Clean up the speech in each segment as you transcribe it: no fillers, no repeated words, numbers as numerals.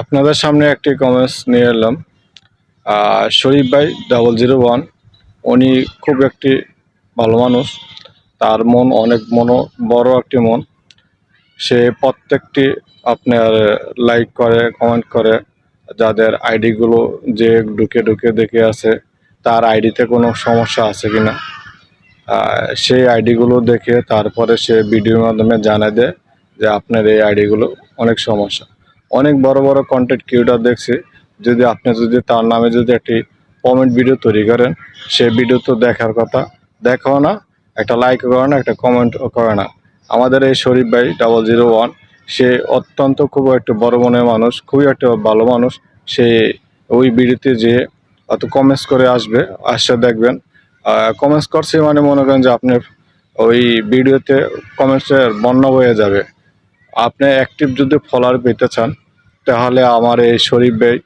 আপনাদের সামনে একটি কমেন্টস নিয়ে এলাম। শরীফ ভাই 001 উনি খুব একটি ভালো মানুষ। তার মন অনেক বড় একটি মন। সে প্রত্যেকটি আপনার লাইক করে, কমেন্ট করে। যাদের আইডিগুলো যে ঢুকে দেখে আছে তার আইডিতে কোনো সমস্যা আছে কিনা, সেই আইডিগুলো দেখে তারপরে সে ভিডিওর মাধ্যমে জানায় দেয় যে আপনার এই আইডিগুলো অনেক সমস্যা। অনেক বড় বড় কন্টেন্ট ক্রিয়েটর দেখছি, যদি তার নামে যদি একটি কমেন্ট ভিডিও তৈরি করেন, সে ভিডিও তো দেখার কথা, দেখাও না, একটা লাইক করে না, একটা কমেন্টও করে না। আমাদের এই শরীফ ভাই 001 সে অত্যন্ত খুব একটা বড় মনের মানুষ, খুবই একটা ভালো মানুষ। সে ওই ভিডিওতে যে অত কমেন্টস করে আসে দেখবেন, কমেন্টস করছে মানে মনে করেন যে আপনার ওই ভিডিওতে কমেন্টসের বন্যা বয়ে যাবে। আপনি অ্যাক্টিভ যদি ফলোয়ার পেতে চান তাহলে আমার এই শরীফ ভাই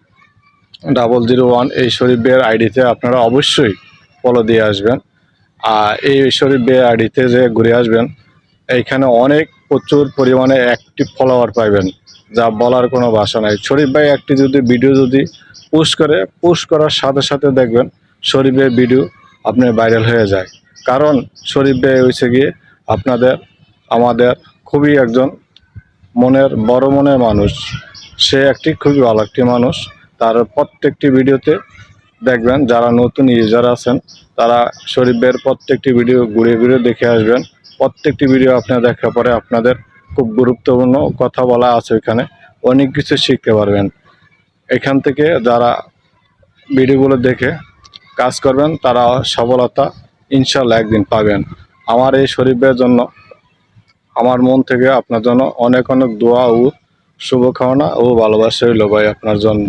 001 এই শরীফ ভাইয়ের আইডিতে আপনারা অবশ্যই ফলো দিয়ে আসবেন। আর এই শরীফ ভাইয়ের আইডিতে যে ঘুরে আসবেন, এইখানে প্রচুর পরিমাণে অ্যাক্টিভ ফলোয়ার পাইবেন, যা বলার কোনো ভাষা নাই। শরীফ ভাই একটি ভিডিও যদি পুশ করার সাথে সাথে দেখবেন শরীফের ভিডিও আপনার ভাইরাল হয়ে যায়। কারণ শরীফ ভাই হয়েছে গিয়ে আমাদের খুবই একজন বড় মনের মানুষ। সে খুবই ভালো একটি মানুষ। তার প্রত্যেকটি ভিডিওতে দেখবেন, যারা নতুন ইউজার আছেন তারা শরীফ ভাইয়ের প্রত্যেকটি ভিডিও ঘুরে দেখে আসবেন। প্রত্যেকটি ভিডিও আপনার দেখার পরে আপনাদের খুব গুরুত্বপূর্ণ কথা বলা আছে, এখানে অনেক কিছু শিখতে পারবেন। এখান থেকে যারা ভিডিওগুলো দেখে কাজ করবেন তারা সফলতা ইনশাল্লাহ একদিন পাবেন। আমার এই শরীফ ভাইয়ের জন্য আমার মন থেকে আপনার জন্য অনেক দোয়া ও শুভকামনা ও ভালোবাসা রইল ভাই আপনার জন্য।